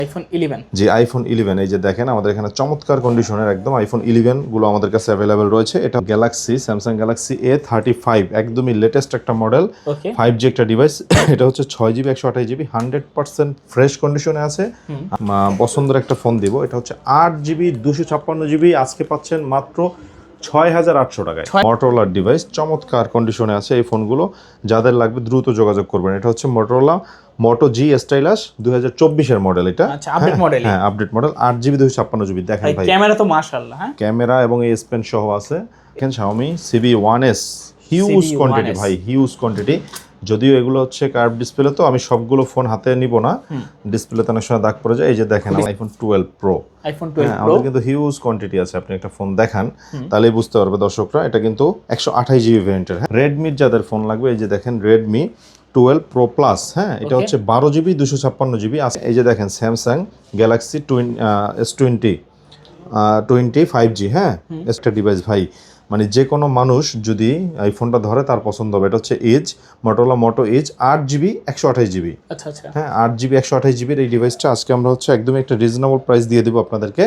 IPhone 11 জি iPhone 11 এই যে দেখেন আমাদের এখানে চমৎকার কন্ডিশনের একদম আইফোন 11 গুলো আমাদের কাছে অ্যাভেলেবেল রয়েছে। এটা গ্যালাক্সি স্যামসাং গ্যালাক্সি A35 একদমই লেটেস্ট একটা মডেল, 5G একটা ডিভাইস। এটা হচ্ছে 6GB 128GB 100% ফ্রেশ কন্ডিশনে আছে। পছন্দের একটা ফোন দিব। এটা হচ্ছে 8GB 256GB, আজকে পাচ্ছেন মাত্র 6800 টাকায়। মোটরোলার ডিভাইস, চমৎকার কন্ডিশনে আছে এই ফোনগুলো। যাদের লাগবে দ্রুত যোগাযোগ করবেন। এটা হচ্ছে মোটরোলা মোটো জি স্টাইলাস 2024 এর মডেল। এটা আপডেট মডেল, হ্যাঁ আপডেট মডেল, 8GB 256GB। দেখেন ভাই ক্যামেরা তো মাশাআল্লাহ, হ্যাঁ ক্যামেরা এবং এই S Pen সহ আছে। দেখেন Xiaomi CB1S, হিউজ কোয়ান্টিটি ভাই, হিউজ কোয়ান্টিটি। যদিও এগুলো হচ্ছে কার্ভ ডিসপ্লে, তো আমি সবগুলো ফোন হাতে নিব না, ডিসপ্লেতে অনেক সময় দাগ পড়ে যায়। এই যে দেখেন আইফোন 12 Pro, আইফোন 12 Pro আমাদের কিন্তু হিউজ কোয়ান্টিটি আছে। আপনি একটা ফোন দেখান তাহলেই বুঝতে পারবে দর্শকরা। এটা কিন্তু 128GB ভেরিয়েন্টের। রেডমির যাদের ফোন লাগবে এই যে দেখেন Redmi 12 Pro Plus, হ্যাঁ এটা হচ্ছে 12GB 256GB। এই যে দেখেন স্যামসাং গ্যালাক্সি S20 5G, হ্যাঁ একটা ডিভাইস ভাই, মানে যে কোনো মানুষ যদি এই ফোনটা ধরে তার পছন্দ হবে। এটা হচ্ছে মোটরোলা মোটো এজ 8GB 128GB। আচ্ছা আচ্ছা, হ্যাঁ 8GB 128GB এই ডিভাইসটা আজকে আমরা হচ্ছে একদমই একটা রিজনেবল প্রাইস দিয়ে দেবো আপনাদেরকে।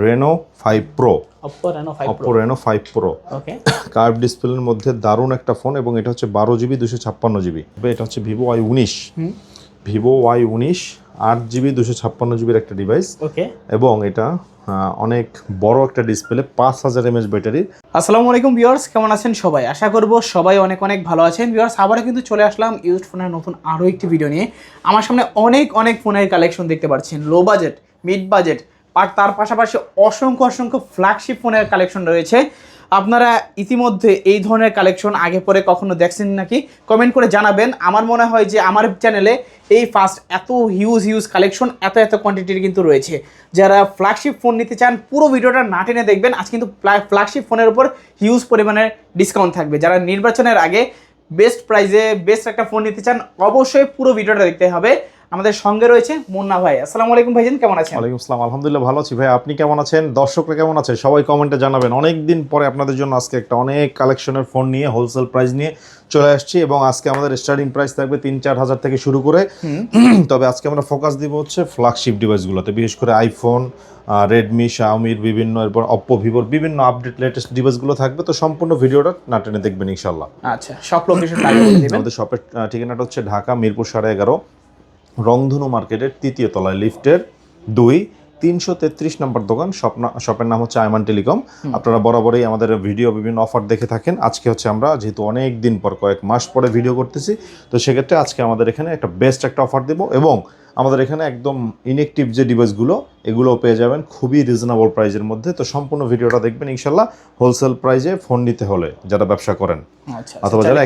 Reno 5 Pro, Oppo Reno 5 Pro, okay curve ডিসপ্লের মধ্যে দারুণ একটা ফোন, এবং এটা হচ্ছে 12GB 256GB। এটা হচ্ছে Vivo Y19, Vivo Y19 8GB 256GB একটা ডিভাইস, ওকে এবং এটা অনেক বড় একটা ডিসপ্লে, 5000 mAh ব্যাটারি। আসসালামু আলাইকুম ভিউয়ার্স, কেমন আছেন সবাই? আশা করব সবাই অনেক অনেক ভালো আছেন। ভিউয়ার্স আবারও কিন্তু চলে আসলাম ইউজড ফোনের নতুন আরও একটি ভিডিও নিয়ে। আমার সামনে অনেক ফোনের কালেকশন দেখতে পাচ্ছেন, লো বাজেট, মিড বাজেট, আর তার পাশাপাশি অসংখ্য ফ্ল্যাগশিপ ফোনের কালেকশন রয়েছে। আপনারা ইতিমধ্যে এই ধরনের কালেকশন আগে পরে কখনো দেখছেন নাকি কমেন্ট করে জানাবেন। আমার মনে হয় যে আমার চ্যানেলে এই ফার্স্ট এত হিউজ কালেকশন, এত কোয়ান্টিটির কিন্তু রয়েছে। যারা ফ্ল্যাগশিপ ফোন নিতে চান পুরো ভিডিওটা না টেনে দেখবেন। আজ কিন্তু ফ্ল্যাগশিপ ফোনের উপর হিউজ পরিমাণে ডিসকাউন্ট থাকবে। যারা নির্বাচনের আগে বেস্ট প্রাইসে বেস্ট একটা ফোন নিতে চান অবশ্যই পুরো ভিডিওটা দেখতে হবে। আমাদের সঙ্গে রয়েছে মুন্না ভাই। আসসালামু আলাইকুম ভাইজান, কেমন আছেন? ওয়ালাইকুম আসসালাম, আলহামদুলিল্লাহ ভালো আছি ভাই। আপনি কেমন আছেন? দর্শকরা কেমন আছে? সবাই কমেন্টে জানাবেন। অনেকদিন পরে আপনাদের জন্য আজকে একটা অনেক কালেকশনের ফোন নিয়ে হোলসেল প্রাইস নিয়ে চলে আসছি, এবং আজকে আমাদের স্টার্টিং প্রাইস থাকবে 3-4 হাজার থেকে শুরু করে। তবে আজকে আমরা ফোকাস দিব হচ্ছে ফ্ল্যাগশিপ ডিভাইসগুলোতে, বিশেষ করে আইফোন, রেডমি, শাওমির বিভিন্ন, এরপর অপ্পো, ভিভোর বিভিন্ন আপডেট লেটেস্ট ডিভাইসগুলো থাকবে। তো সম্পূর্ণ ভিডিওটা না টেনে দেখবেন ইনশাল্লাহ। আচ্ছা, সব লোকেশন আমাদের শপের ঠিকানাটা হচ্ছে ঢাকা মিরপুর 11.5 রংধনু মার্কেটের 3য় তলায়, লিফটের 2, 333 নম্বর দোকান। শপের নাম হচ্ছে আইমান টেলিকম। আপনারা বরাবরই আমাদের ভিডিও বিভিন্ন অফার দেখে থাকেন। আজকে হচ্ছে আমরা যেহেতু অনেক দিন পর, কয়েক মাস পরে ভিডিও করতেছি, তো সেক্ষেত্রে আজকে আমাদের এখানে একটা বেস্ট একটা অফার দেবো, এবং আমাদের এখানে একদম ইনএক্টিভ যে ডিভাইসগুলো এগুলোও পেয়ে যাবেন খুবই রিজনেবল প্রাইজের মধ্যে। তো সম্পূর্ণ ভিডিওটা দেখবেন ইনশাল্লাহ। হোলসেল প্রাইজে ফোন নিতে হলে যারা ব্যবসা করেন অথবা যারা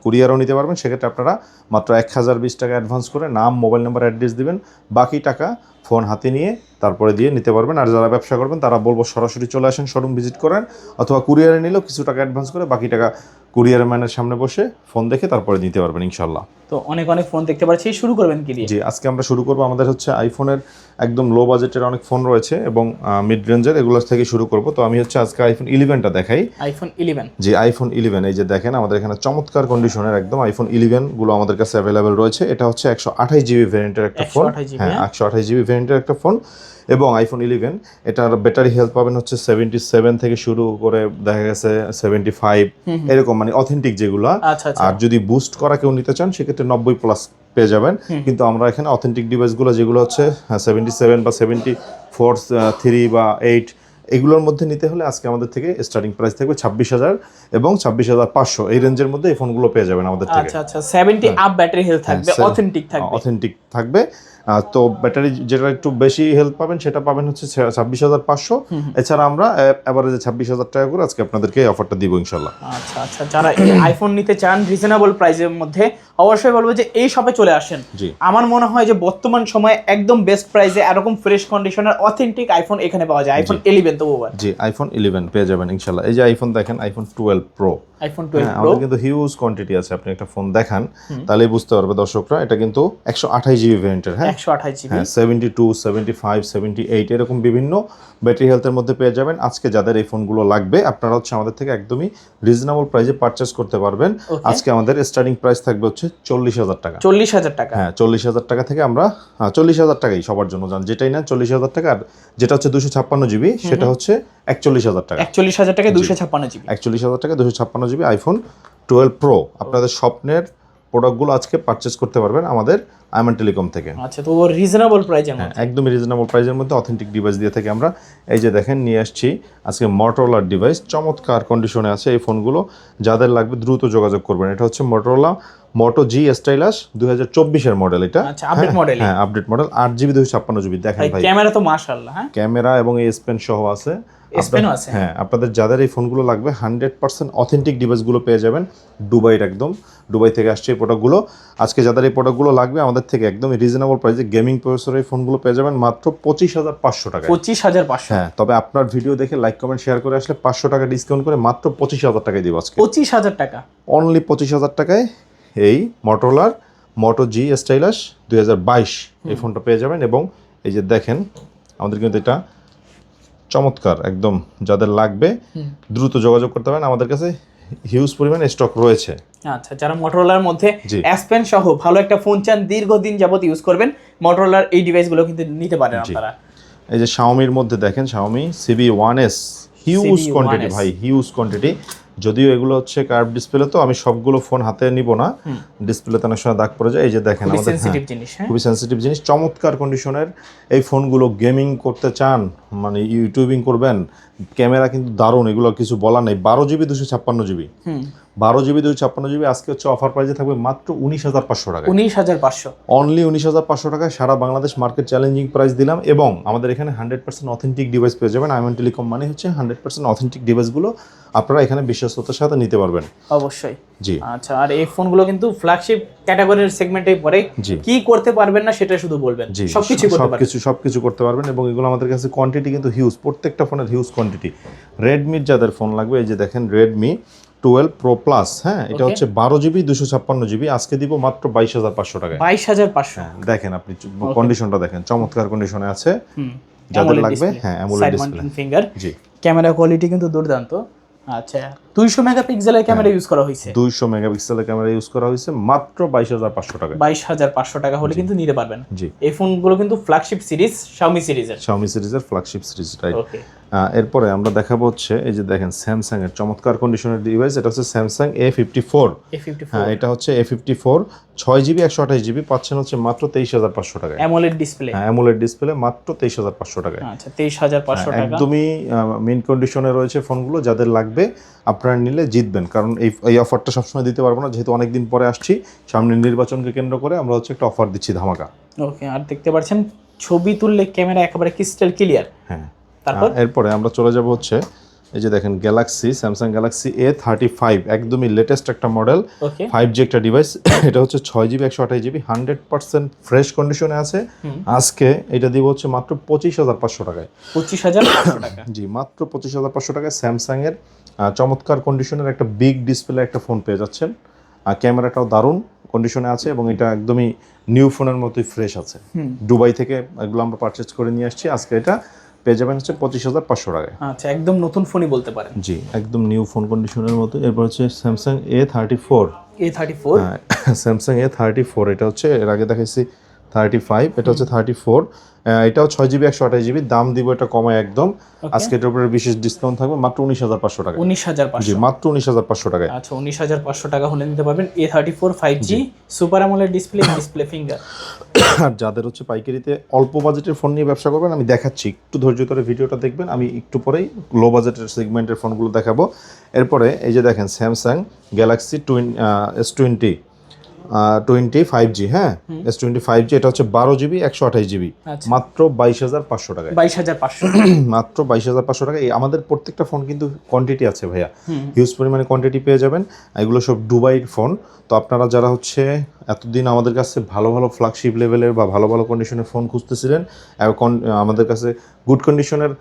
কুরিয়ারও নিতে পারবেন, সেক্ষেত্রে আপনারা মাত্র 1020 টাকা অ্যাডভান্স করে নাম, মোবাইল নাম্বার, অ্যাড্রেস দিবেন। বাকি টাকা ফোন হাতে নিয়ে তারপরে দিয়ে নিতে পারবেন। আর যারা ব্যবসা করবেন তারা বলবো সরাসরি চলে আসেন, শোরুম ভিজিট করেন, অথবা কুরিয়ারে নিলেও কিছু টাকা অ্যাডভান্স করে বাকি টাকা কুরিয়ার ম্যানের সামনে বসে ফোন দেখে তারপরে নিতে পারবেন ইনশাল্লাহ। তো অনেক ফোন দেখতে পাচ্ছি, শুরু করবেন কি দিয়ে? জি আজকে আমরা শুরু করবো, আমাদের হচ্ছে আইফোনের একদম লো বাজেটের অনেক ফোন রয়েছে এবং মিড রেঞ্জের, এগুলোর থেকে শুরু করব। তো আমি হচ্ছে আজকে আইফোন 11টা দেখাই। আইফোন 11, জি আইফোন 11 এই যে দেখেন আমাদের এখানে চমৎকার কন্ডিশনের একদম আইফোন 11 গুলো আমাদের কাছে অ্যাভেলেবেল রয়েছে। এটা হচ্ছে 128GB ভেরিয়েন্টের একটা ফোন, হ্যাঁ 128GB ভেরিয়েন্টের একটা ফোন। এবং আইফোন 11 এটার ব্যাটারি হেলথ পাবেন হচ্ছে 77 থেকে শুরু করে দেখা গেছে 75 এরকম, মানে অথেন্টিক যেগুলো। আর যদি বুস্ট করা কেউ নিতে চান সেক্ষেত্রে 90+ পেয়ে যাবেন। কিন্তু আমরা এখানে অথেন্টিক ডিভাইসগুলো যেগুলো হচ্ছে 77 বা 74, 3 বা 8 এগুলোর মধ্যে নিতে হলে আজকে আমাদের থেকে স্টার্টিং প্রাইস থাকবে 26,000 এবং 26,500 এই রেঞ্জের মধ্যে এই ফোনগুলো পেয়ে যাবেন আমাদের থেকে। আচ্ছা 70 আপ ব্যাটারি হেলথ থাকবে, অথেন্টিক থাকবে। তো ব্যাটারি যেটা একটু বেশি হেলথ পাবেন সেটা পাবেন হচ্ছে 26,500। এছাড়া আমরা এভারেজে 26,000 টাকা করে আজকে আপনাদেরকে এই অফারটা দিব ইনশাল্লাহ। আচ্ছা যারা আইফোন নিতে চান রিজনেবল প্রাইসের মধ্যে অবশ্যই বলবো যে এই শপে চলে আসেন। আমার মনে হয় যে বর্তমান সময়ে একদম বেস্ট প্রাইসে এরকম ফ্রেশ কন্ডিশনের অথেন্টিক আইফোন এখানে পাওয়া যায়। আইফোন 11 11 তো ওভার। জি আইফোন 11 পেয়ে যাবেন ইনশাআল্লাহ। এই যে আইফোন দেখেন, আইফোন 12 প্রো, আইফোন 12 প্রো আমাদের কিন্তু হিউজ কোয়ান্টিটি আছে। আপনি একটা ফোন দেখান তাহলেই বুঝতে পারবে দর্শকরা। এটা কিন্তু 128 জিবি ভেরিয়েন্টের, হ্যাঁ 128 জিবি, হ্যাঁ 72, 75, 78 এরকম বিভিন্ন ব্যাটারি হেলথের মধ্যে পেয়ে যাবেন। আজকে যাদের এই ফোনগুলো লাগবে আপনারা হচ্ছে আমাদের থেকে একদমই রিজনেবল প্রাইসে পারচেস করতে পারবেন। আজকে আমাদের স্টার্টিং প্রাইস থাকবে হচ্ছে 40,000 টাকা। 40,000 টাকা, হ্যাঁ 40,000 টাকা থেকে আমরা 40,000 টাকাই সবার জন্য যান, যেটাই না 40,000 টাকা। আর যেটা হচ্ছে 256 জিবি সেটা হচ্ছে 41,000 টাকা। 41,000 টাকা 256 জিবি, 41,000 টাকা 256 জিবি আইফোন 12 প্রো। আপনাদের স্বপ্নের প্রোডাক্টগুলো আজকে পারচেস করতে পারবেন আমাদের আইমান টেলিকম থেকে। আচ্ছা, তো রিজনেবল প্রাইসের মধ্যে, একদমই রিজনেবল প্রাইসের মধ্যে অথেন্টিক ডিভাইস দিয়ে থেকে আমরা এই যে দেখেন নিয়ে আসছি আজকে মোটরোলার ডিভাইস। চমৎকার কন্ডিশনে আছে এই ফোনগুলো, যাদের লাগবে দ্রুত যোগাযোগ করবেন। এটা হচ্ছে মোটরোলা মোটো জি স্টাইলাস 2024 মডেল। এটা আচ্ছা আপডেট মডেল, হ্যাঁ আপডেট মডেল 8GB 256GB। দেখেন ভাই ক্যামেরা তো মাশাআল্লাহ, হ্যাঁ ক্যামেরা এবং এই স্পেন সহ আছে। স্পেনও আছে। হ্যাঁ আপনাদের যাদের এই ফোনগুলো লাগবে 100% অথেন্টিক ডিভাইসগুলো পেয়ে যাবেন দুবাইয়ের, একদম দুবাই থেকে আসছে এই প্রোডাক্টগুলো। আজকে যাদের এই প্রোডাক্টগুলো লাগবে আমাদের থেকে একদম রিজনেবল প্রাইসে গেমিং প্রসেসরের এই ফোনগুলো পেয়ে যাবেন মাত্র 25,500 টাকা। 25,500, হ্যাঁ তবে আপনার ভিডিও দেখে লাইক কমেন্ট শেয়ার করে আসলে 500 টাকা ডিসকাউন্ট করে মাত্র 25,000 টাকায় দিব আজকে। 25,000 টাকা, অনলি 25,000 টাকায় এই মোটরোলার মোটো জি স্টাইলাস 2022 এই ফোনটা পেয়ে যাবেন। এবং এই যে দেখেন আমাদের কিন্তু এটা চমৎকার একদম, যাদের লাগবে দ্রুত যোগাযোগ করতে পারেন, আমাদের কাছে হিউজ পরিমাণে স্টক রয়েছে। আচ্ছা যারা মোটরোলার মধ্যে অ্যাসপেন সহ ভালো একটা ফোন চান, দীর্ঘদিন যাবত ইউজ করবেন, মোটরোলার এই ডিভাইসগুলো কিন্তু নিতে পারেন আপনারা। এই যে শাওমির মধ্যে দেখেন শাওমি CB1S, হিউজ কোয়ান্টিটি ভাই, হিউজ কোয়ান্টিটি। যদিও এগুলো হচ্ছে কার্ভ ডিসপ্লে, তো আমি সবগুলো ফোন হাতে নিব না, ডিসপ্লেতে অনেক সময় দাগ পড়ে যায়। এই যে দেখেন আমাদের খুবই সেন্সিটিভ জিনিস, চমৎকার কন্ডিশনের এই ফোনগুলো। গেমিং করতে চান, মানে ইউটিউবিং করবেন, ক্যামেরা কিন্তু দারুণ, এগুলো কিছু বলার নেই। 12GB 256GB, 12GB 256GB আজকে হচ্ছে অফার প্রাইসে থাকবে মাত্র 19,500 টাকা। 19,500, অনলি 19,500 টাকায় সারা বাংলাদেশ মার্কেট চ্যালেঞ্জিং প্রাইস দিলাম। এবং আমাদের এখানে 100% অথেন্টিক ডিভাইস পেয়ে যাবেন। আইমান টেলিকম মানে হচ্ছে 100% অথেন্টিক ডিভাইসগুলো আপনারা এখানে বিশ্বস্ততার সাথে নিতে পারবেন। অবশ্যই জি আচ্ছা। আর এই ফোনগুলো কিন্তু ফ্ল্যাগশিপ ক্যাটাগরির সেগমেন্টে পড়ে, কি করতে পারবেন না সেটা শুধু বলবেন, সবকিছু করতে পারবেন। এবং এগুলো আমাদের কাছে কোয়ান্টিটি কিন্তু হিউজ, প্রত্যেকটা ফোনের হিউজ কোয়ান্টিটি। রেডমির যাদের ফোন লাগবে এই যে দেখেন রেডমি 12 প্রো প্লাস, হ্যাঁ এটা হচ্ছে 12GB 256GB আজকে দিব মাত্র 22,500 টাকায়। 22,500, দেখেন আপনি কন্ডিশনটা দেখেন, চমৎকার কন্ডিশনে আছে। যাদের লাগবে হ্যাঁ AMOLED display, finger, G camera quality কিন্তু দুর্দান্ত। আচ্ছা 200 মেগাপিক্সেলের ক্যামেরা ইউজ করা হয়েছে, 200 মেগাপিক্সেলের ক্যামেরা ইউজ করা হয়েছে মাত্র 22,500 টাকা। 22,500 টাকা হলে কিন্তু নিতে পারবেন। জি এই ফোনগুলো কিন্তু ফ্ল্যাগশিপ সিরিজ, Xiaomi সিরিজের ফ্ল্যাগশিপ সিরিজ, রাইট। এরপরে আমরা দেখাবো হচ্ছে এই যে দেখেন স্যামসাং এর চমৎকার কন্ডিশনের ডিভাইস। এটা হচ্ছে স্যামসাং A54, হ্যাঁ এটা হচ্ছে A54 6GB 128GB পাচ্ছেন হচ্ছে মাত্র 23,500 টাকায়। অ্যামোলেড ডিসপ্লে, হ্যাঁ অ্যামোলেড ডিসপ্লে মাত্র 23,500 টাকায়। আচ্ছা 23,500 টাকা একদমই মেইন কন্ডিশনে রয়েছে ফোনগুলো। যাদের লাগবে আপনারা নিলে জিতবেন, কারণ এই অফারটা সবসময় দিতে পারবো না, যেহেতু অনেকদিন পরে আসছি সামনের নির্বাচনকে কেন্দ্র করে আমরা হচ্ছে একটা অফার দিচ্ছি ধামাকা। ওকে, আর দেখতে পাচ্ছেন ছবি তুললে ক্যামেরা একেবারে ক্রিস্টাল ক্লিয়ার। হ্যাঁ তারপর এরপরে আমরা চলে যাব হচ্ছে এই যে দেখেন গ্যালাক্সি, স্যামসাং গ্যালাক্সি A35, একদমই লেটেস্ট একটা মডেল, 5G একটা ডিভাইস। এটা হচ্ছে 6GB 128GB 100% ফ্রেশ কন্ডিশনে আছে। আজকে এটা দিব হচ্ছে মাত্র 25,500 টাকায়। 25,500 টাকা, জি মাত্র 25,500 টাকায় স্যামসাং এর চমৎকার কন্ডিশনের একটা বিগ ডিসপ্লে একটা ফোন পেয়ে যাচ্ছেন। আর ক্যামেরাটাও দারুণ কন্ডিশনে আছে এবং এটা একদমই নিউ ফোনের মতোই ফ্রেশ আছে। দুবাই থেকে এগুলো আমরা পারচেজ করে নিয়ে আসছি। আজকে এটা পেয়ে যাবেন হচ্ছে 25,500 টাকায়। আচ্ছা একদম নতুন ফোনই বলতে পারেন। জি একদম নিউ ফোন কন্ডিশনের মতো। এরপর হচ্ছে স্যামসাং A34, স্যামসাং A34 এটা হচ্ছে এর আগে দেখাইছি 35, এটা হচ্ছে 34, এটাও 6GB 128GB দাম দিব এটা কমায় একদম। আজকে এটার উপরে বিশেষ ডিসকাউন্ট থাকবে মাত্র 19,500 টাকা। 19,500, জি মাত্র 19,500 টাকায়। আচ্ছা 19,500 টাকা হলে নিতে পারবেন A34 5G super amoled display finger. আর যাদের হচ্ছে পাইকারিতে অল্প বাজেটের ফোন নিয়ে ব্যবসা করবেন আমি দেখাচ্ছি, একটু ধৈর্য ধরে ভিডিওটা দেখবেন, আমি একটু পরেই লো বাজেটের সেগমেন্টের ফোনগুলো দেখাবো। এরপরে এই যে দেখেন স্যামসাং গ্যালাক্সি S20 5G, হ্যাঁ S20 5G এটা হচ্ছে 12GB 128GB মাত্র 22,500 টাকায়। 22,500 মাত্র 22,500 টাকা। আমাদের প্রত্যেকটা ফোন কিন্তু কোয়ান্টিটি আছে ভাইয়া, হিউজ পরিমাণে কোয়ান্টিটি পেয়ে যাবেন। এগুলো সব দুবাইয়ের ফোন, তো আপনারা যারা হচ্ছে এতদিন আমাদের কাছে ভালো ভালো ফ্ল্যাগশিপ লেভেলের বা ভালো ভালো কন্ডিশনের ফোন খুঁজতেছিলেন, এখন আমাদের কাছে গুড কন্ডিশনের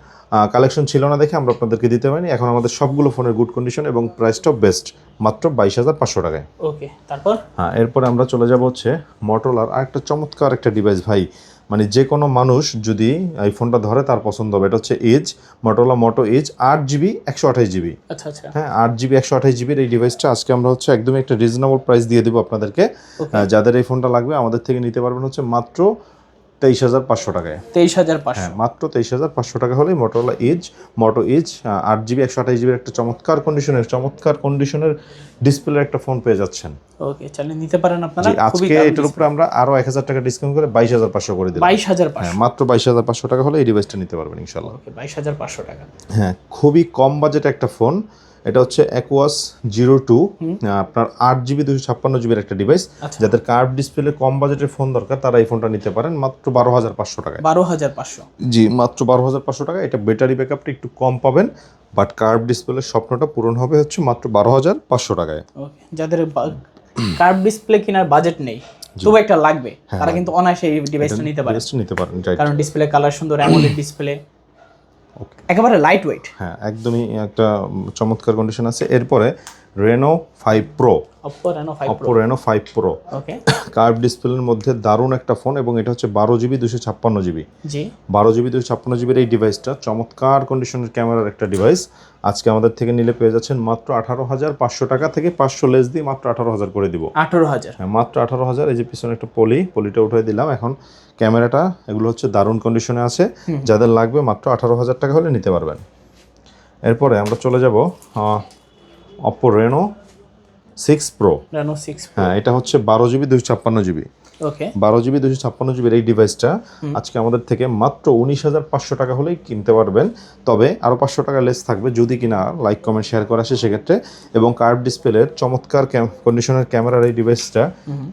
কালেকশন ছিল না দেখে আমরা আপনাদেরকে দিতে পারিনি। এখন আমাদের সবগুলো ফোনের গুড কন্ডিশন এবং প্রাইসটাও বেস্ট, মাত্র 22,500 টাকায়। ওকে, তারপর হ্যাঁ, এরপরে আমরা চলে যাব হচ্ছে মোটরোলার আরেকটা চমৎকার একটা ডিভাইস ভাই, মানে যে কোনো মানুষ যদি এই ফোনটা ধরে তার পছন্দ হবে। এটা হচ্ছে এজ, মোটরোলা মোটো এজ 8GB 128GB। আচ্ছা আচ্ছা, হ্যাঁ, 8GB 128GBর এই ডিভাইসটা আজকে আমরা হচ্ছে একদমই একটা রিজনেবল প্রাইস দিয়ে দেবো আপনাদেরকে। যাদের এই ফোনটা লাগবে আমাদের থেকে নিতে পারবেন হচ্ছে মাত্র 23,500 টাকায়। 23,500। হ্যাঁ, মাত্র 23,500 টাকা হলেই মোটরোলা এজ, মোটো এজ 8GB 128GBর একটা চমৎকার কন্ডিশনের ডিসপ্লের একটা ফোন পেয়ে যাচ্ছেন। ওকে, চাইলে নিতে পারেন আপনারা। আজকে এটার উপরে আমরা আরো 1,000 টাকা ডিসকাউন্ট করে 22,500 করে দিলাম। 22,500। হ্যাঁ, মাত্র 22,500 টাকা হলে এই ডিভাইসটা নিতে পারবেন ইনশাআল্লাহ। ওকে, 22,500 টাকা। হ্যাঁ, খুবই কম বাজেট একটা ফোন। এটা হচ্ছে অ্যাকুয়াস 02, আপনার 8GB 256GBর একটা ডিভাইস। যাদের কার্ভ ডিসপ্লে কম বাজেটের ফোন দরকার তারা এই ফোনটা নিতে পারেন মাত্র 12,500 টাকায়। 12,500। জি, মাত্র 12,500 টাকা। এটা ব্যাটারি ব্যাকআপটা একটু কম পাবেন, বাট কার্ভ ডিসপ্লের স্বপ্নটা পূরণ হবে হচ্ছে মাত্র 12,500 টাকায়। ওকে, যাদের কার্ভ ডিসপ্লে কেনার বাজেট নেই তবু একটা লাগবে, তারা কিন্তু অনায়াসে এই ডিভাইসটা নিতে পারেন, কারণ ডিসপ্লে কালার সুন্দর, অ্যামোলেড ডিসপ্লে, একেবারে লাইট ওয়েট। হ্যাঁ, একদমই একটা চমৎকার কন্ডিশন আছে। এরপরে Reno 5 Pro, Oppo Reno 5 Pro। Okay, curve ডিসপ্লের মধ্যে দারুণ একটা ফোন এবং এটা হচ্ছে 12GB 256GB। জি, 12GB 256GBর এই ডিভাইসটা চমৎকার কন্ডিশনের ক্যামেরার একটা ডিভাইস। আজকে আমাদের থেকে নিলে পেয়ে যাচ্ছেন মাত্র 18,500 টাকা থেকে 500 লেস দিয়ে মাত্র 18,000 করে দিব। 18,000। হ্যাঁ, মাত্র 18,000। এই যে পিছনে একটা পলিটা উঠিয়ে দিলাম। এখন ক্যামেরাটা এগুলো হচ্ছে দারুণ কন্ডিশনে আছে, যাদের লাগবে মাত্র 18,000 টাকা হলে নিতে পারবেন। এরপরে আমরা চলে যাব Oppo Reno 6 Pro। হ্যাঁ, এটা হচ্ছে 12GB 256GB। ওকে, 12GB 256GBর এই ডিভাইসটা আজকে আমাদের থেকে মাত্র 19,500 টাকা হলেই কিনতে পারবেন। তবে আরও 500 টাকা লেস থাকবে যদি কিনা লাইক কমেন্ট শেয়ার করা আসে সেক্ষেত্রে। এবং কার্ভ ডিসপ্লের চমৎকার কন্ডিশনের ক্যামেরার এই ডিভাইসটা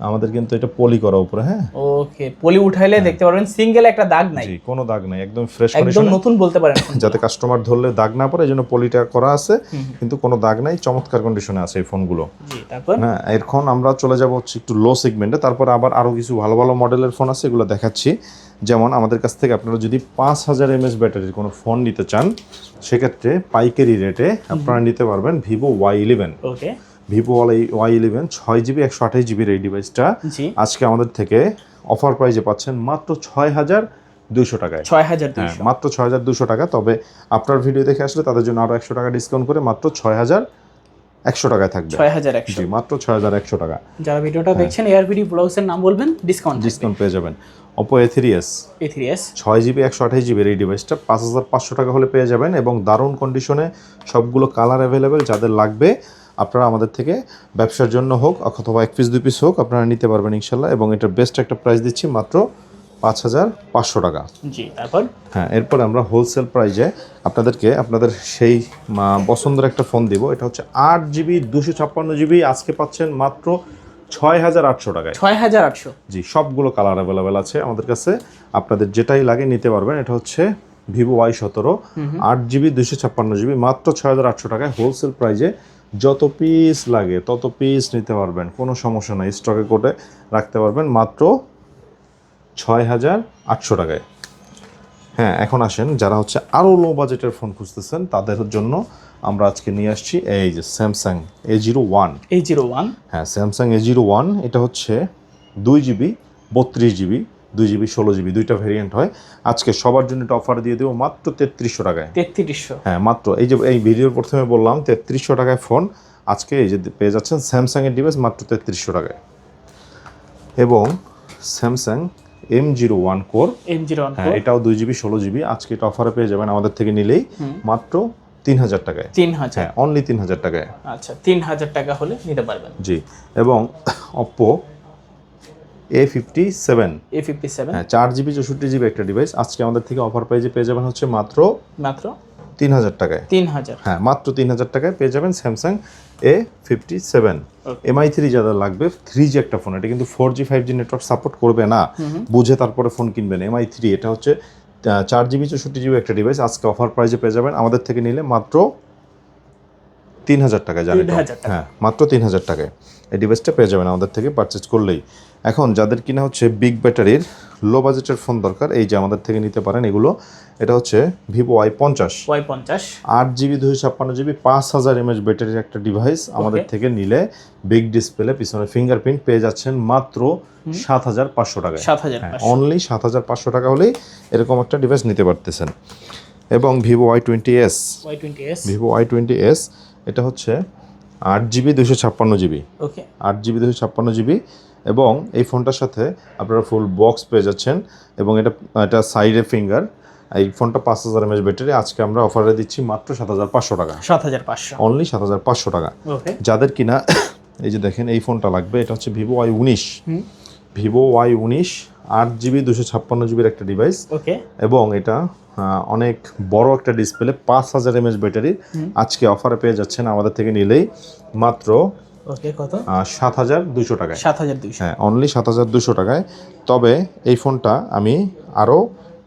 আমাদের কিন্তু এটা পলি করা উপরে। হ্যাঁ, ওকে, পলি উঠাইলে দেখতে পারবেন সিঙ্গেল একটা দাগ নাই। জি, কোনো দাগ নাই, একদম ফ্রেশ একদম কন্ডিশন, নতুন বলতে পারেন, যাতে কাস্টমার ধরলে দাগ না পড়ে, এজন্য পলিটা করা আছে, কিন্তু কোনো দাগ নাই, চমৎকার কন্ডিশনে আছে এই ফোনগুলো। জি, তারপর হ্যাঁ, এখন আমরা চলে যাব হচ্ছে একটু লো সেগমেন্টে। তারপর আবার আরও কিছু ভালো ভালো মডেলের ফোন আছে, এগুলো দেখাচ্ছি। যেমন আমাদের কাছ থেকে আপনারা যদি 5,000 mAh ব্যাটারির কোনো ফোন নিতে চান সেক্ষেত্রে পাইকারি রেটে আপনারা নিতে পারবেন ভিভো Y11। ওকে, ভিভো Y11 6GB 128GBর এই ডিভাইসটা জি, আজকে আমাদের থেকে অফার প্রাইজে পাচ্ছেন মাত্র 6,200 টাকায়। 6,200। মাত্র 6,200 টাকা। তবে আপনার ভিডিও দেখে আসলে তাদের জন্য আরও 100 টাকা ডিসকাউন্ট করে মাত্র 6,100 টাকায় থাকবে। 6,100। জি, মাত্র 6,100 টাকা। যারা ভিডিওটা দেখছেন এআরবিডি ব্লগসের নাম বলবেন, ডিসকাউন্ট পেয়ে যাবেন। Oppo A3s 6GB 128GBর এই ডিভাইসটা 5,500 টাকা হলে পেয়ে যাবেন এবং দারুণ কন্ডিশনে সবগুলো কালার অ্যাভেলেবেল। যাদের লাগবে আপনারা আমাদের থেকে ব্যবসার জন্য হোক অথবা 1 পিস 2 পিস হোক আপনারা নিতে পারবেন ইনশাল্লাহ। এবং এটার বেস্ট একটা প্রাইস দিচ্ছি মাত্র 5,500 টাকা। জি, তারপর হ্যাঁ, এরপরে আমরা হোলসেল প্রাইজে আপনাদেরকে আপনাদের সেই পছন্দের একটা ফোন দিব। এটা হচ্ছে 8GB 256GB, আজকে পাচ্ছেন মাত্র 6,800 টাকায়। 6,800। জি, সবগুলো কালার অ্যাভেলেবেল আছে আমাদের কাছে, আপনাদের যেটাই লাগে নিতে পারবেন। এটা হচ্ছে ভিভো Y17 8GB 256GB, মাত্র 6,800 টাকায় হোলসেল প্রাইজে। যত পিস লাগে তত পিস নিতে পারবেন, কোনো সমস্যা নাই, স্টকে করে রাখতে পারবেন মাত্র 6,800 টাকায়। হ্যাঁ, এখন আসেন যারা হচ্ছে আরও লো বাজেটের ফোন খুঁজতেছেন তাদের জন্য আমরা আজকে নিয়ে আসছি এই যে স্যামসাং A01। হ্যাঁ, স্যামসাং A01, এটা হচ্ছে 2GB 32GB 2GB 16GB দুইটা ভেরিয়েন্ট হয়। আজকে সবার জন্য এটা অফার দিয়ে দেবো মাত্র 3,300 টাকায়। 3,300? হ্যাঁ, মাত্র এই যে এই ভিডিওর প্রথমে বললাম 3,300 টাকায় ফোন, আজকে এই যে পেয়ে যাচ্ছেন স্যামসাংয়ের ডিভাইস মাত্র 3,300 টাকায়। এবং স্যামসাং M01 কোর, হ্যাঁ, এটাও 2GB 16GB, আজকে এটা অফারে পেয়ে যাবেন আমাদের থেকে নিলেই মাত্র 3,000 টাকায়। 3,000? হ্যাঁ, অনলি 3,000 টাকায়। আচ্ছা, 3,000 টাকা হলে নিতে পারবেন। জি, এবং Oppo A57, হ্যাঁ, 4GB 64GB একটা ডিভাইস, আজকে আমাদের থেকে অফার প্রাইজে পেয়ে যাবেন হচ্ছে মাত্র 3,000 টাকায়। 3,000? হ্যাঁ, মাত্র 3,000 টাকায় পেয়ে যাবেন স্যামসাং A57 MI3। যাদের লাগবে 3G একটা ফোন, এটা কিন্তু 4G 5G নেটওয়ার্ক সাপোর্ট করবে না, বুঝে তারপরে ফোন কিনবেন। MI3, এটা হচ্ছে 4GB 64GB একটা ডিভাইস, আজকে অফার প্রাইজে পেয়ে যাবেন আমাদের থেকে নিলে মাত্র 3,000 টাকায় জানি তো। 3,000 টাকা। হ্যাঁ, মাত্র 3,000 টাকায় এই ডিভাইসটা পেয়ে যাবেন আমাদের থেকে পারচেজ করলেই। এখন যাদের কিনা হচ্ছে বিগ ব্যাটারির লো বাজেটের ফোন দরকার, এই যে আমাদের থেকে নিতে পারেন এগুলো। এটা হচ্ছে Vivo Y50, Y50 8GB 256GB 5000 mAh ব্যাটারির একটা ডিভাইস। আমাদের থেকে নিলে বিগ ডিসপ্লে, পিছনে ফিঙ্গারপ্রিন্ট পেয়ে যাচ্ছেন মাত্র 7,500 টাকায়। 7,500 অনলি 7,500 টাকা হলেই এরকম একটা ডিভাইস নিতে পারতেছেন। এবং ভিভো Y20s, ভিভো Y20s এটা হচ্ছে 8GB 256GB, ওকে 8GB 256GB, এবং এই ফোনটার সাথে আপনারা ফুল বক্স পেয়ে যাচ্ছেন। এবং এটা সাইডে ফিঙ্গার। এই ফোনটা 5000 mAh ব্যাটারি। আজকে আমরা অফারে দিচ্ছি মাত্র 7,500 টাকা, 7,500 অনলি 7,500 টাকা। ওকে যাদের কিনা এই যে দেখেন এই ফোনটা লাগবে, এটা হচ্ছে Vivo Y19, Vivo Y19 8GB 256GB একটা ডিভাইস। ওকে এবং এটা অনেক বড় একটা ডিসপ্লে, 5000 mAh ব্যাটারি। আজকে অফারে পেয়ে যাচ্ছেন আমাদের থেকে নিলেই মাত্র ওকে কত 7,200 টাকায়। 7,200 হ্যাঁ, অনলি 7,200 টাকায়। তবে এই ফোনটা আমি আরও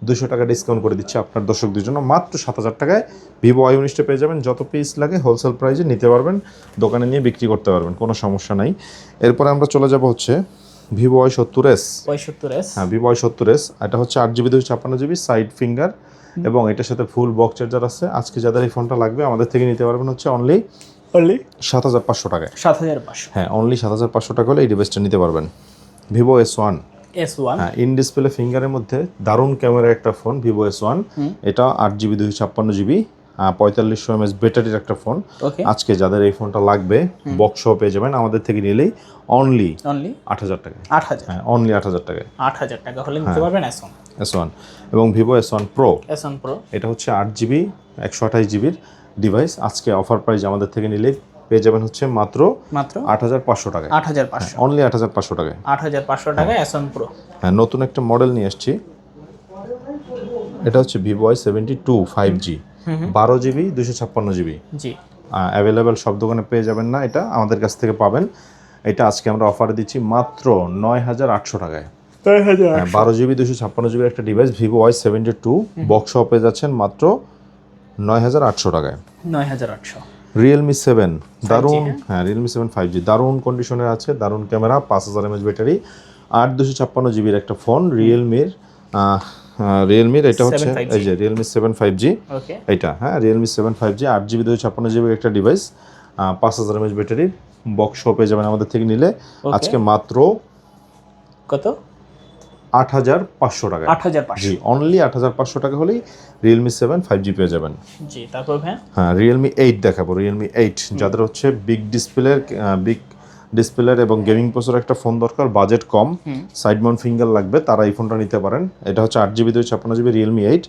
200 টাকা ডিসকাউন্ট করে দিচ্ছি আপনার দর্শকদের জন্য। মাত্র 7,000 টাকায় ভিভো Y19টা পেয়ে যাবেন। যত পিস লাগে হোলসেল প্রাইসে নিতে পারবেন, দোকানে নিয়ে বিক্রি করতে পারবেন, কোনো সমস্যা নাই। এরপরে আমরা চলে যাব হচ্ছে ভিভো Y70s। হ্যাঁ, ভিভো Y70s এটা হচ্ছে 8GB 256GB সাইড ফিঙ্গার, এবং এটার সাথে ফুল বক্স চার্জার আছে। আজকে যাদের এই ফোনটা লাগবে আমাদের থেকে নিতে পারবেন হচ্ছে অনলি 7,500 টাকায়। 7,500 হ্যাঁ, অনলি 7,500 টাকা হলে এই ডিভাইসটা নিতে পারবেন। ভিভো S1, হ্যাঁ, ইন ডিসপ্লে ফিঙ্গারের মধ্যে দারুণ ক্যামেরা একটা ফোন ভিভো S1। এটা 8GB 256GB 4500 mAh ব্যাটারির একটা ফোন। আজকে যাদের এই ফোনটা লাগবে বক্স সহ পেয়ে যাবেন আমাদের থেকে নিলেই অনলি 8,000 টাকা। 8,000 হ্যাঁ, অনলি 8,000 টাকায় 8,000 টাকা হলে নিতে পারবেন S1। এবং Vivo S1 Pro, S1 Pro এটা হচ্ছে 8GB 128GBর ডিভাইস। আজকে অফার প্রাইস আমাদের থেকে নিলে পেয়ে যাবেন হচ্ছে মাত্র 8,500 টাকায়। 8,500 অনলি 8,500 টাকায়। 8,500 টাকায় S1 Pro। হ্যাঁ, নতুন একটা মডেল নিয়ে আসছি। এটা হচ্ছে Vivo Y72 5G, 12GB 256GB। জি অ্যাভেলেবেল সব দোকানে পেয়ে যাবেন না, এটা আমাদের কাছ থেকে পাবেন। এটা আজকে আমরা অফারে দিচ্ছি মাত্র 9,800 টাকায়। 12GB 256GB একটা ডিভাইস ভিভো Y72 বক্স সহ পেয়ে যাচ্ছেন মাত্র 9,800 টাকায়। 9,800 রিয়েলমি 7 দারুণ, হ্যাঁ রিয়েলমি 7 5G দারুণ কন্ডিশনে আছে, দারুণ ক্যামেরা, 5000 mAh ব্যাটারি, 8/256GBর একটা ফোন রিয়েলমির। এটা হচ্ছে এই যে রিয়েলমি 7 5G, এটা হ্যাঁ রিয়েলমি 7 5G 8GB 256GB একটা ডিভাইস, 5000 mAh ব্যাটারি, বক্স সহ পেয়ে যাবেন আমাদের থেকে নিলে আজকে মাত্র কত 8,500 টাকা। 8,500 জি, অনলি 8,500 টাকা হলেই রিয়েলমি 7 5G পেয়ে যাবেন। জি তারপর হ্যাঁ, রিয়েলমি 8 দেখাবো। রিয়েলমি 8 যাদের হচ্ছে বিগ ডিসপ্লের এবং গেমিং প্রসেসর একটা ফোন দরকার, বাজেট কম, সাইড মাউন্ট ফিঙ্গার লাগবে, তারা এই ফোনটা নিতে পারেন। এটা হচ্ছে 8GB 256GB রিয়েলমি 8।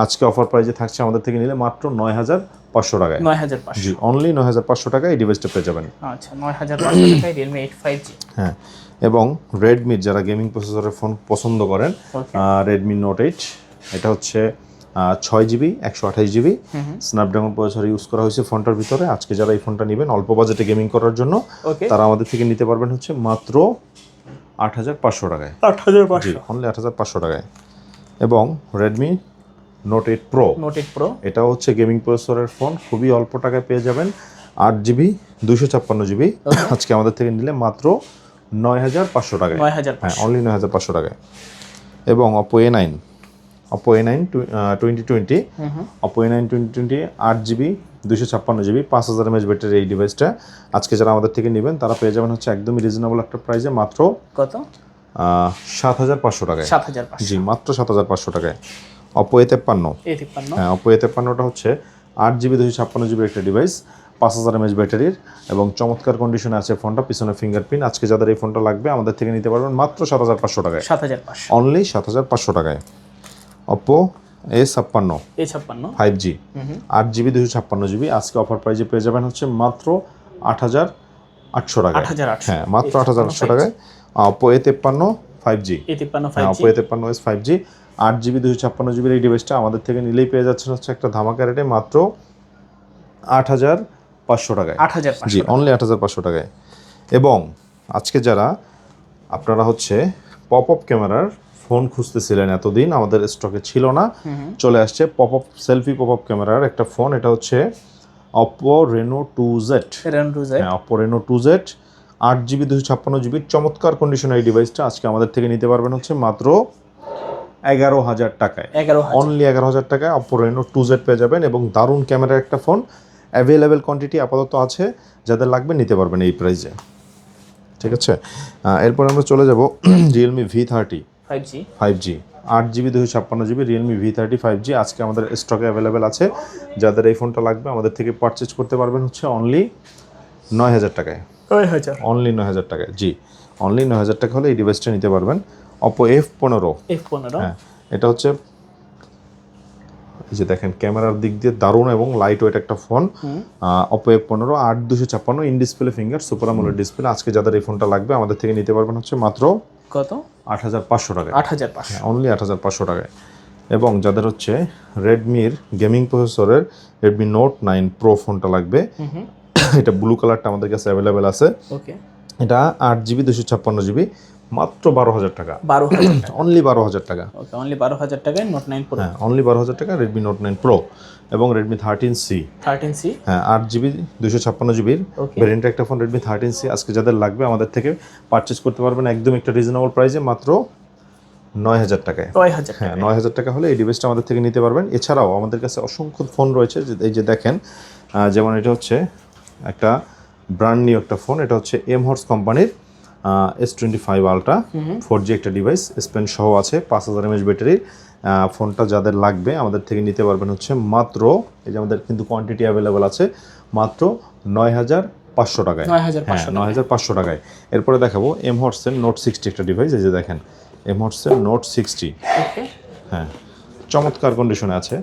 আজকে অফার প্রাইসে থাকছে আমাদের থেকে নিলে মাত্র 9,500 টাকায়। 9,500 জি, অনলি 9,500 টাকায় এই ডিভাইসটা পেয়ে যাবেন। আচ্ছা 9,500 টাকায় রিয়েলমি 8 5G। হ্যাঁ, এবং রেডমির যারা গেমিং প্রসেসরের ফোন পছন্দ করেন, রেডমি নোট 8, এটা হচ্ছে 6GB 128GB Snapdragon processor use করা হয়েছে ফোনটার ভিতরে। আজকে যারা এই ফোনটা নেবেন অল্প বাজেটে গেমিং করার জন্য, তারা আমাদের থেকে নিতে পারবেন হচ্ছে মাত্র 8,500 টাকায়। 8,500 অনলি 8,500 টাকায়। এবং রেডমি নোট 8 প্রো, এটা হচ্ছে গেমিং প্রসেসরের ফোন, খুবই অল্প টাকায় পেয়ে যাবেন, 8GB 256GB। আজকে আমাদের থেকে নিলে মাত্র 9,500 টাকায়। হ্যাঁ, অনলি 9,500 টাকায়। এবং Oppo A9 2020, Oppo A9 2020 8GB 256GB 5000 mAh battery এই ডিভাইসটা আজকে যারা আমাদের থেকে নেবেন তারা পেয়ে যাবেন হচ্ছে একদমই রিজনেবল একটা প্রাইসে মাত্র কত 7,500 টাকায়। 7,500 জি, মাত্র 7,500 টাকায়। Oppo A53, হ্যাঁ Oppo A53টা হচ্ছে 8GB 256GB একটা ডিভাইস, 5000 mAh ব্যাটারির, এবং চমৎকার কন্ডিশনে আছে ফোনটা, পিছনে ফিঙ্গারপ্রিন্ট। আজকে যাদের এই ফোনটা লাগবে আমাদের থেকে নিতে পারবেন মাত্র 7,500 টাকায়। 7,500 অনলি 7,500 টাকায়। Oppo A56 5G 8GB 256GB আজকে অফার প্রাইসে পেয়ে যাবেন হচ্ছে মাত্র 8,800 টাকায়। হ্যাঁ, মাত্র 8,800 টাকায়। Oppo A53 5G, Oppo A53s 5G 8GB 256GB এই ডিভাইসটা আমাদের থেকে নিলেই পেয়ে যাচ্ছেন হচ্ছে একটা ধামাকা রেটে মাত্র 8,500 টাকায়। জি, অনলি 8,500 টাকায়। এবং আজকে যারা আপনারা হচ্ছে পপ আপ ক্যামেরার ফোন খুঁজতেছিলেন, এতদিন আমাদের স্টকে ছিল না, চলে আসছে সেলফি পপ আপ ক্যামেরার একটা ফোন। এটা হচ্ছে অপো রেনো 2Z। হ্যাঁ, Oppo Reno 2Z 8GB 256GB চমৎকার কন্ডিশনের এই ডিভাইসটা আজকে আমাদের থেকে নিতে পারবেন হচ্ছে মাত্র 11,000 টাকায়। 11,000 অনলি 11,000 টাকায় অপো রেনো 2Z পেয়ে যাবেন এবং দারুণ ক্যামেরার একটা ফোন। অ্যাভেলেবেল কোয়ান্টিটি আপাতত আছে, যাদের লাগবে নিতে পারবেন এই প্রাইসে। ঠিক আছে, এরপর আমরা চলে যাব Realme V30 5G 8GB 256GB Realme V30 5G আজকে আমাদের স্টকে অ্যাভেলেবেল আছে। যাদের এই ফোনটা লাগবে আমাদের থেকে পারচেজ করতে পারবেন হচ্ছে অনলি 9,000 টাকায়। অনলি 9,000 টাকায়, জি অনলি 9,000 টাকা হলে এই ডিভাইসটা নিতে পারবেন। Oppo F15। হ্যাঁ, এটা হচ্ছে এই যে দেখেন ক্যামেরার দিক দিয়ে দারুণ এবং লাইট ওয়েট একটা phone. Oppo F15 8/256 in display finger super AMOLED display. আজকে যাদের এই ফোনটা লাগবে আমাদের থেকে নিতে পারবেন হচ্ছে মাত্র কত? 8,500 টাকায়। 8,500, অনলি 8,500 টাকায়। এবং যাদের হচ্ছে রেডমির গেমিং প্রসেসরের রেডমি নোট 9 প্রো ফোনটা লাগবে, এটা ব্লু কালারটা আমাদের কাছে অ্যাভেলেবেল আছে। ওকে, এটা 8GB 256GB মাত্র 12,000 টাকা। 12,000 অনলি 12,000 টাকা। ওকে, অনলি 12,000 টাকায় নোট 9 প্রো। হ্যাঁ, অনলি 12,000 টাকা রেডমি নোট 9 প্রো এবং রেডমি 13C। হ্যাঁ, 8GB 256GB ভ্যারিয়েন্টের একটা ফোন রেডমি 13C আজকে যাদের লাগবে আমাদের থেকে পারচেজ করতে পারবেন একদম একটা রিজনেবল প্রাইসে মাত্র 9,000 টাকায়। 9,000 হ্যাঁ, 9,000 টাকা হলে এই ডিভাইসটা আমাদের থেকে নিতে পারবেন। এছাড়াও আমাদের কাছে অসংখ্য ফোন রয়েছে, এই যে দেখেন, যেমন এটা হচ্ছে একটা ব্র্যান্ড নিউ একটা ফোন, এটা হচ্ছে এমহর্স কোম্পানির S25 আলট্রা 4G একটা ডিভাইস, স্পেন সহ আছে, 5,000 mAh ব্যাটারি। ফোনটা যাদের লাগবে আমাদের থেকে নিতে পারবেন হচ্ছে মাত্র, এই যে আমাদের কিন্তু কোয়ান্টিটি অ্যাভেলেবেল আছে, মাত্র 9,500 টাকায়। 9,500 টাকায়। এরপরে দেখাবো এমহর্সের নোট 60 একটা ডিভাইস, এই যে দেখেন এমহর্সের নোট 60। হ্যাঁ, চমৎকার কন্ডিশনে আছে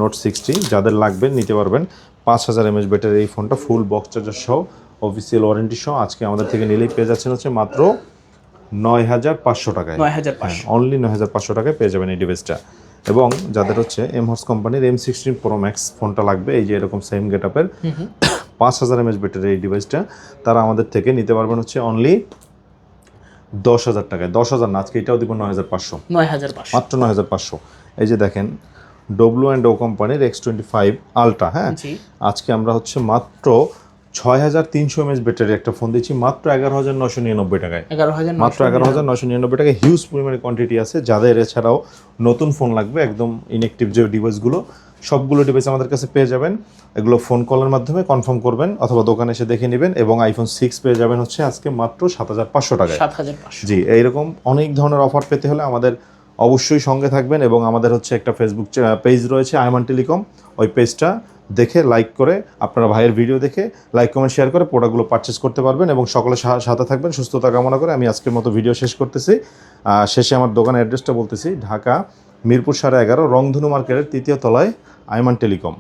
নোট 60, যাদের লাগবে নিতে পারবেন। 5,000 mAh ব্যাটারি এই ফোনটা, ফুল বক্স চার্জার সহ, অফিসিয়াল ওয়ারেন্টি সহ আজকে আমাদের থেকে নিলেই পেয়ে যাচ্ছেন হচ্ছে মাত্র 9,500 টাকায়। অনলি 9,500 টাকায় পেয়ে যাবেন এই ডিভাইসটা। এবং যাদের হচ্ছে এমহর্স কোম্পানির M16 Pro Max ফোনটা লাগবে, এই যে এরকম সেম গেটআপের 5,000 mAh ব্যাটারি এই ডিভাইসটা, তারা আমাদের থেকে নিতে পারবেন হচ্ছে অনলি 10,000 টাকায়। 10,000 না, আজকে এটাও দিব 9,500, মাত্র 9,500। এই যে দেখেন W&O কোম্পানির X25 আলট্রা। হ্যাঁ, আজকে আমরা হচ্ছে মাত্র 6,300 mAh ব্যাটারি একটা ফোন দিচ্ছি মাত্র 11,999 টাকায়। মাত্র 11,999 টাকায়। হিউজ পরিমাণে কোয়ান্টিটি আছে। যাদের এছাড়াও নতুন ফোন লাগবে, একদম ইনঅ্যাক্টিভ যে ডিভাইসগুলো, সবগুলো ডিভাইস আমাদের কাছে পেয়ে যাবেন। এগুলো ফোন কলের মাধ্যমে কনফার্ম করবেন অথবা দোকানে এসে দেখে নেবেন। এবং আইফোন 6 পেয়ে যাবেন হচ্ছে আজকে মাত্র 7,500 টাকায়। জি, এইরকম অনেক ধরনের অফার পেতে হলে আমাদের অবশ্যই সঙ্গে থাকবেন। এবং আমাদের হচ্ছে একটা ফেসবুক পেজ রয়েছে আইমান টেলিকম, ওই পেজটা দেখে লাইক করে, আপনারা ভাইয়ের ভিডিও দেখে লাইক কমেন্ট শেয়ার করে প্রোডাক্টগুলো পারচেস করতে পারবেন। এবং সকলের সাথে থাকবেন, সুস্থতা কামনা করে আমি আজকের মতো ভিডিও শেষ করতেছি। শেষে আমার দোকানের অ্যাড্রেসটা বলতেছি, ঢাকা মিরপুর 11.5 রংধনু মার্কেটের 3য় তলায় আইমান টেলিকম,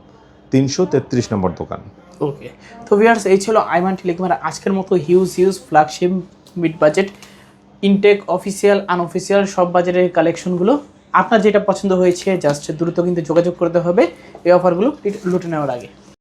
333 নম্বর দোকান। ওকে, তো ভিউয়ার্স, এই ছিল আইমান টেলিকমের আজকের মতো huge flagship mid budget intact official unofficial সব বাজারের কালেকশনগুলো। আপনার যেটা পছন্দ হয়েছে জাস্ট দ্রুত কিন্তু যোগাযোগ করতে হবে এই অফারগুলো লুটে নেওয়ার আগে।